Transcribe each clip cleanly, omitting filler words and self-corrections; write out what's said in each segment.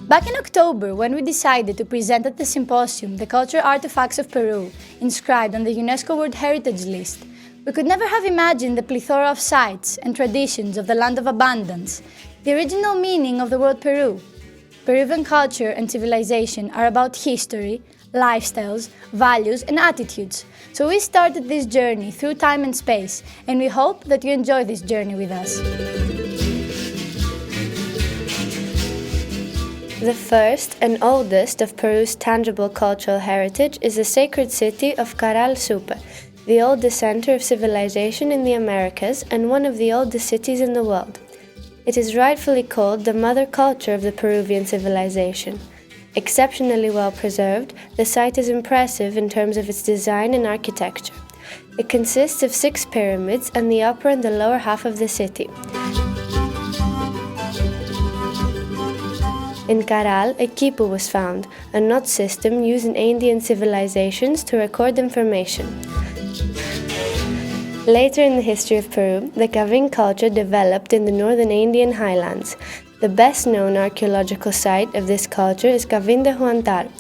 Back in October, when we decided to present at the symposium the cultural artifacts of Peru, inscribed on the UNESCO World Heritage List, we could never have imagined the plethora of sites and traditions of the land of abundance, the original meaning of the word Peru. Peruvian culture and civilization are about history, lifestyles, values, and attitudes. So we started this journey through time and space, and we hope that you enjoy this journey with us. The first and oldest of Peru's tangible cultural heritage is the sacred city of Caral Supe, the oldest center of civilization in the Americas and one of the oldest cities in the world. It is rightfully called the mother culture of the Peruvian civilization. Exceptionally well preserved, the site is impressive in terms of its design and architecture. It consists of 6 pyramids and the upper and the lower half of the city. In Caral, a quipu was found, a knot system used in Indian civilizations to record information. Later in the history of Peru, the Cavin culture developed in the northern Indian highlands. The best-known archaeological site of this culture is Cavin de Huantar,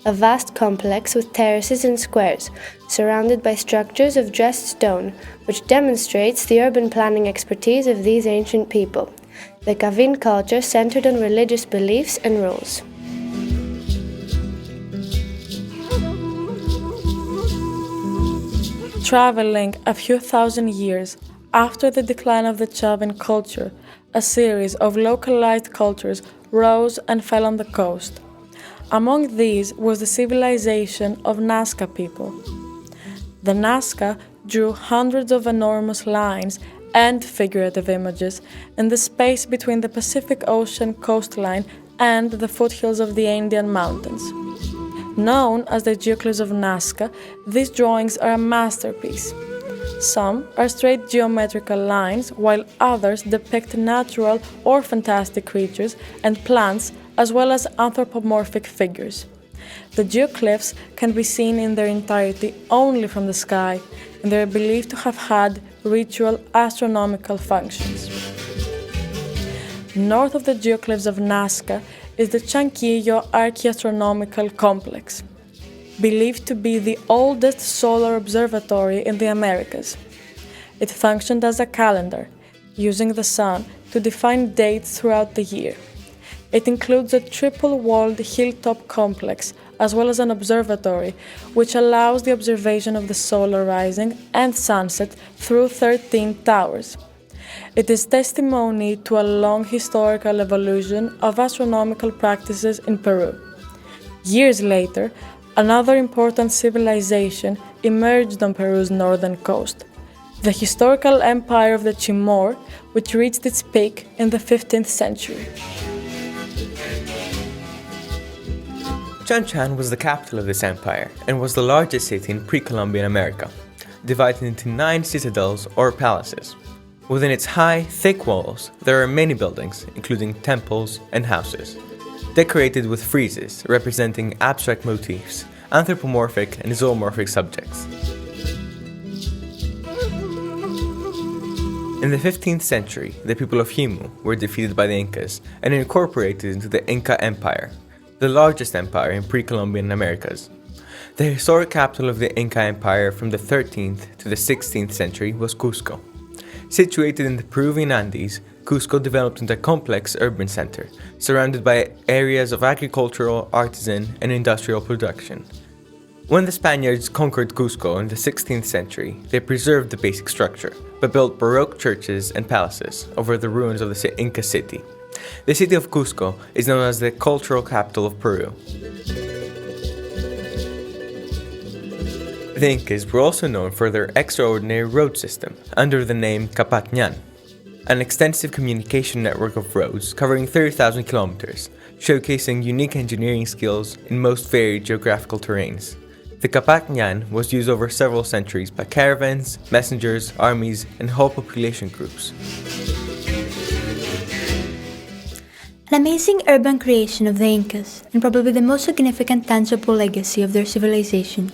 a vast complex with terraces and squares, surrounded by structures of dressed stone, which demonstrates the urban planning expertise of these ancient people. The Cavin culture centered on religious beliefs and rules. Traveling a few thousand years after the decline of the Chavin culture, a series of localized cultures rose and fell on the coast. Among these was the civilization of Nazca people. The Nazca drew hundreds of enormous lines and figurative images in the space between the Pacific Ocean coastline and the foothills of the Andean Mountains. Known as the geoglyphs of Nazca, these drawings are a masterpiece. Some are straight geometrical lines, while others depict natural or fantastic creatures and plants, as well as anthropomorphic figures. The geoglyphs can be seen in their entirety only from the sky, and they are believed to have had ritual astronomical functions. North of the geoglyphs of Nazca is the Chanquillo Archaeastronomical Complex, believed to be the oldest solar observatory in the Americas. It functioned as a calendar, using the sun to define dates throughout the year. It includes a triple-walled hilltop complex, as well as an observatory, which allows the observation of the solar rising and sunset through 13 towers. It is testimony to a long historical evolution of astronomical practices in Peru. Years later, another important civilization emerged on Peru's northern coast, the historical empire of the Chimor, which reached its peak in the 15th century. Chanchan was the capital of this empire and was the largest city in pre-Columbian America, divided into 9 citadels or palaces. Within its high, thick walls, there are many buildings, including temples and houses, decorated with friezes representing abstract motifs, anthropomorphic and zoomorphic subjects. In the 15th century, the people of Himu were defeated by the Incas and incorporated into the Inca Empire, the largest empire in pre-Columbian Americas. The historic capital of the Inca Empire from the 13th to the 16th century was Cusco. Situated in the Peruvian Andes, Cusco developed into a complex urban center, surrounded by areas of agricultural, artisan, and industrial production. When the Spaniards conquered Cusco in the 16th century, they preserved the basic structure, but built Baroque churches and palaces over the ruins of the Inca city. The city of Cusco is known as the cultural capital of Peru. The Incas were also known for their extraordinary road system under the name Capatñan, an extensive communication network of roads covering 30,000 kilometers, showcasing unique engineering skills in most varied geographical terrains. The Capatñan was used over several centuries by caravans, messengers, armies, and whole population groups. An amazing urban creation of the Incas, and probably the most significant tangible legacy of their civilization,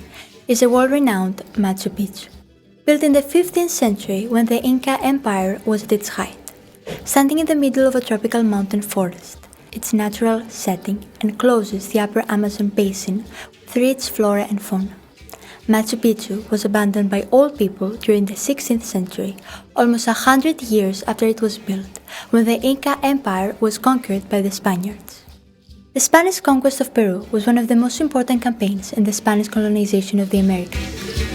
is the world-renowned Machu Picchu. built in the 15th century when the Inca Empire was at its height. Standing in the middle of a tropical mountain forest, its natural setting encloses the upper Amazon basin with rich flora and fauna. Machu Picchu was abandoned by all people during the 16th century, almost 100 years after it was built, when the Inca Empire was conquered by the Spaniards. The Spanish conquest of Peru was one of the most important campaigns in the Spanish colonization of the Americas.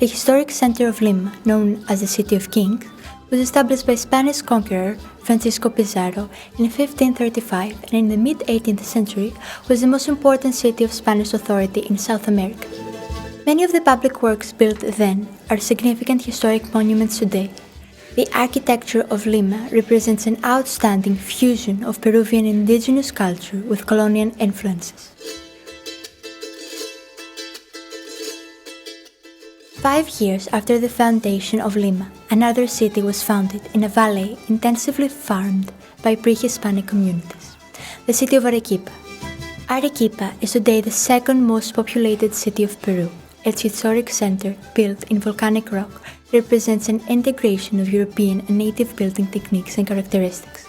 The historic center of Lima, known as the City of Kings, was established by Spanish conqueror Francisco Pizarro in 1535 and in the mid-18th century was the most important city of Spanish authority in South America. Many of the public works built then are significant historic monuments today. The architecture of Lima represents an outstanding fusion of Peruvian indigenous culture with colonial influences. 5 years after the foundation of Lima, another city was founded in a valley intensively farmed by pre-Hispanic communities, the city of Arequipa. Arequipa is today the second most populated city of Peru. Its historic center, built in volcanic rock, represents an integration of European and native building techniques and characteristics.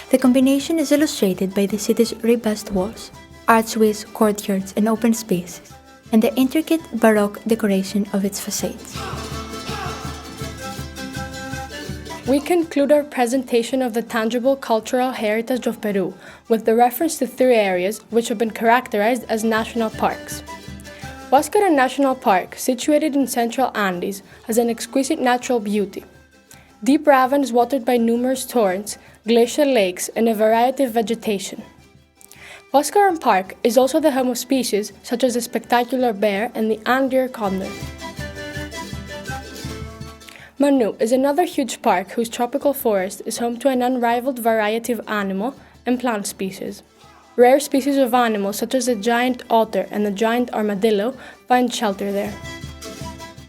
The combination is illustrated by the city's rebuilt walls, archways, courtyards, and open spaces, and the intricate Baroque decoration of its facades. We conclude our presentation of the tangible cultural heritage of Peru with the reference to 3 areas which have been characterized as national parks. Huáscar National Park, situated in central Andes, has an exquisite natural beauty. Deep ravines watered by numerous torrents, glacial lakes, and a variety of vegetation. Huáscar Park is also the home of species such as the spectacular bear and the Andean condor. Manu is another huge park whose tropical forest is home to an unrivaled variety of animal and plant species. Rare species of animals such as the giant otter and the giant armadillo find shelter there.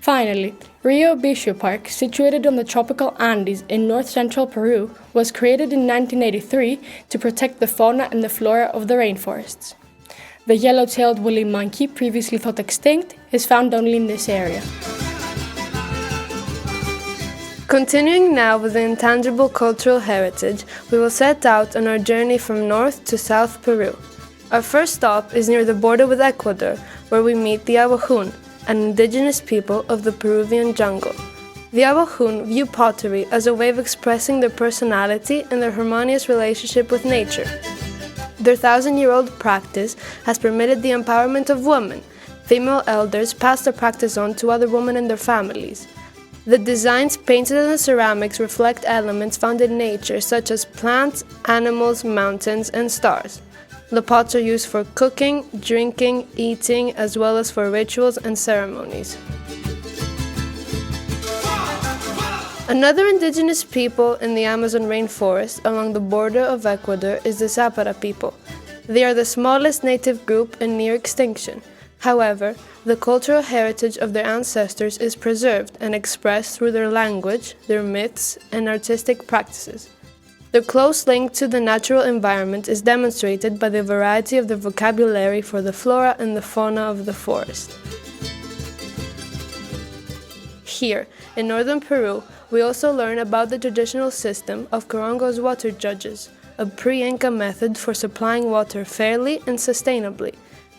Finally, Rio Bicho Park, situated on the tropical Andes in north-central Peru, was created in 1983 to protect the fauna and the flora of the rainforests. The yellow-tailed woolly monkey, previously thought extinct, is found only in this area. Continuing now with the intangible cultural heritage, we will set out on our journey from north to south Peru. Our first stop is near the border with Ecuador, where we meet the Awajún, an indigenous people of the Peruvian jungle. The Awajún view pottery as a way of expressing their personality and their harmonious relationship with nature. Their 1,000-year-old practice has permitted the empowerment of women. Female elders pass the practice on to other women and their families. The designs painted on the ceramics reflect elements found in nature such as plants, animals, mountains, and stars. The pots are used for cooking, drinking, eating, as well as for rituals and ceremonies. Another indigenous people in the Amazon rainforest along the border of Ecuador is the Zapara people. They are the smallest native group and near extinction. However, the cultural heritage of their ancestors is preserved and expressed through their language, their myths, and artistic practices. Their close link to the natural environment is demonstrated by the variety of their vocabulary for the flora and the fauna of the forest. Here, in northern Peru, we also learn about the traditional system of Corongo's water judges, a pre-Inca method for supplying water fairly and sustainably.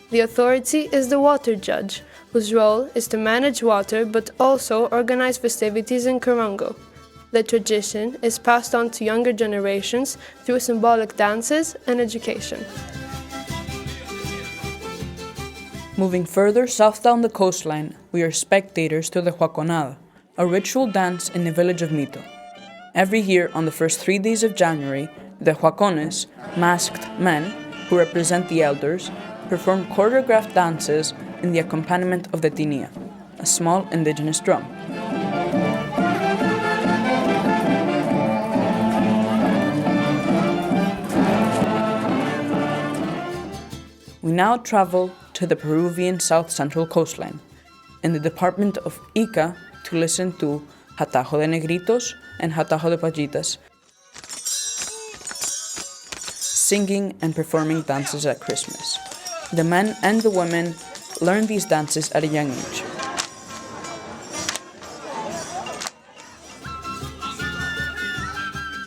The authority is the water judge, whose role is to manage water but also organize festivities in Corongo. The tradition is passed on to younger generations through symbolic dances and education. Moving further south down the coastline, we are spectators to the Huaconada, a ritual dance in the village of Mito. Every year on the first 3 days of January, the Huacones, masked men, who represent the elders, perform choreographed dances in the accompaniment of the tinea, a small indigenous drum. We now travel to the Peruvian south-central coastline, in the department of Ica, to listen to Hatajo de Negritos and Hatajo de Pajitas, singing and performing dances at Christmas. The men and the women learn these dances at a young age.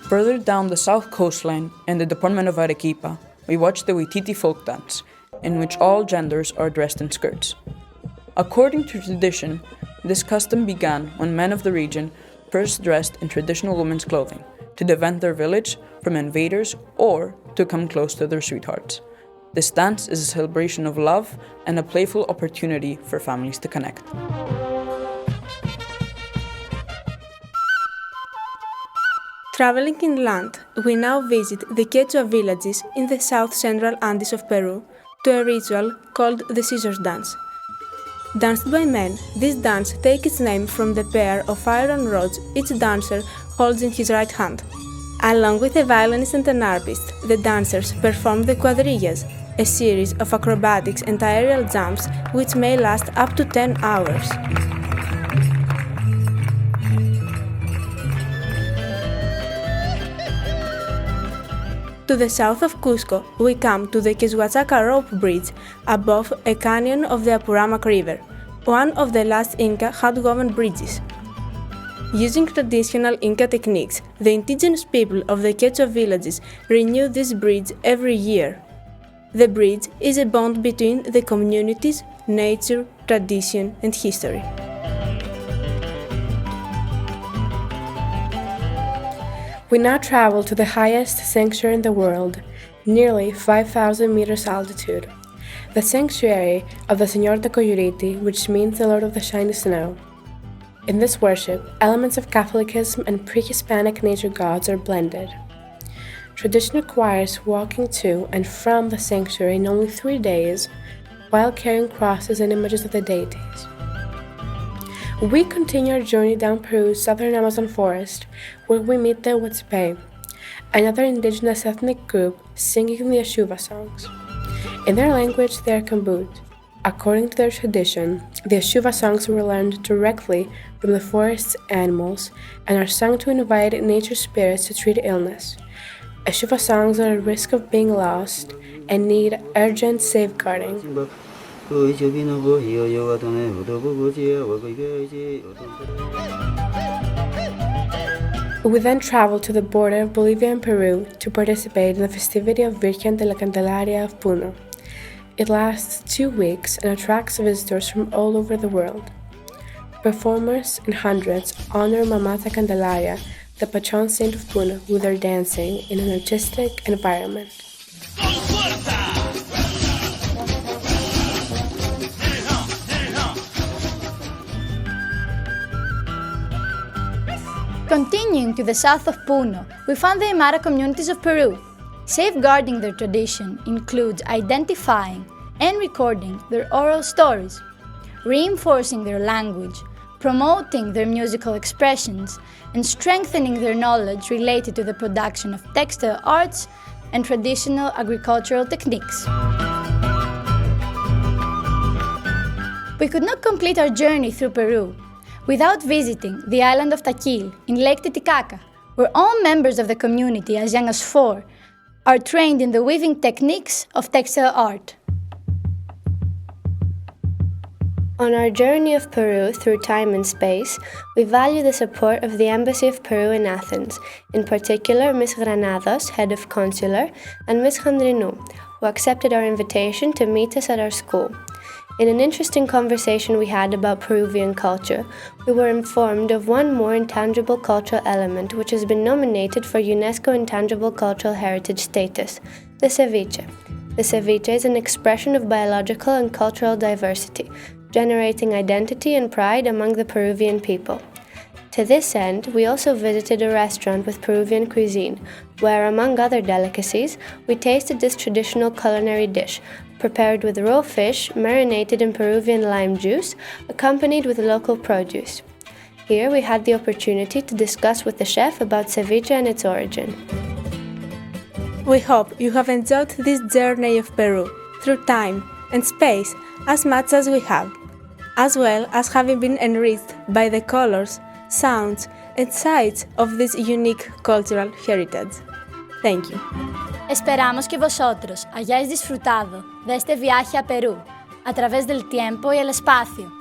Further down the south coastline, in the department of Arequipa, we watch the Huititi folk dance, in which all genders are dressed in skirts. According to tradition, this custom began when men of the region first dressed in traditional women's clothing to defend their village from invaders or to come close to their sweethearts. This dance is a celebration of love and a playful opportunity for families to connect. Traveling inland, we now visit the Quechua villages in the south-central Andes of Peru to a ritual called the scissors dance. Danced by men, this dance takes its name from the pair of iron rods each dancer holds in his right hand. Along with a violinist and an harpist, the dancers perform the quadrillas, a series of acrobatics and aerial jumps which may last up to 10 hours. To the south of Cusco, we come to the Quechuachaca rope bridge above a canyon of the Apuramac River, one of the last Inca hand-woven bridges. Using traditional Inca techniques, the indigenous people of the Quechua villages renew this bridge every year. The bridge is a bond between the communities, nature, tradition, and history. We now travel to the highest sanctuary in the world, nearly 5,000 meters altitude, the sanctuary of the Señor de Coyuriti, which means the Lord of the Shiny Snow. In this worship, elements of Catholicism and pre-Hispanic nature gods are blended. Tradition requires walking to and from the sanctuary in only 3 days, while carrying crosses and images of the deities. We continue our journey down Peru's southern Amazon forest, where we meet the Huatzpey, another indigenous ethnic group singing the Ashuva songs. In their language, they are Kambut. According to their tradition, the Ashuva songs were learned directly from the forest's animals and are sung to invite nature spirits to treat illness. Ashuva songs are at risk of being lost and need urgent safeguarding. We then travel to the border of Bolivia and Peru to participate in the festivity of Virgen de la Candelaria of Puno. It lasts 2 weeks and attracts visitors from all over the world. Performers in hundreds honor Mamata Candelaria, the patron saint of Puno, with their dancing in an artistic environment. Continuing to the south of Puno, we found the Aymara communities of Peru. Safeguarding their tradition includes identifying and recording their oral stories, reinforcing their language, promoting their musical expressions, and strengthening their knowledge related to the production of textile arts and traditional agricultural techniques. We could not complete our journey through Peru without visiting the island of Taquil in Lake Titicaca, where all members of the community, as young as 4, are trained in the weaving techniques of textile art. On our journey of Peru through time and space, we value the support of the Embassy of Peru in Athens, in particular Ms. Granados, head of consular, and Ms. Handrinou, who accepted our invitation to meet us at our school. In an interesting conversation we had about Peruvian culture, we were informed of one more intangible cultural element which has been nominated for UNESCO Intangible Cultural Heritage status, the ceviche. The ceviche is an expression of biological and cultural diversity, generating identity and pride among the Peruvian people. To this end, we also visited a restaurant with Peruvian cuisine, where, among other delicacies, we tasted this traditional culinary dish, prepared with raw fish marinated in Peruvian lime juice, accompanied with local produce. Here we had the opportunity to discuss with the chef about ceviche and its origin. We hope you have enjoyed this journey of Peru through time and space as much as we have, as well as having been enriched by the colors, sounds, and sights of this unique cultural heritage. Thank you. Esperamos que vosotros hayáis disfrutado de este viaje a Perú, a través del tiempo y el espacio.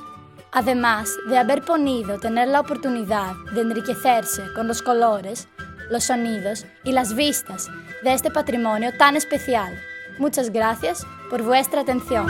Además de haber podido tener la oportunidad de enriquecerse con los colores, los sonidos y las vistas de este patrimonio tan especial. Muchas gracias por vuestra atención.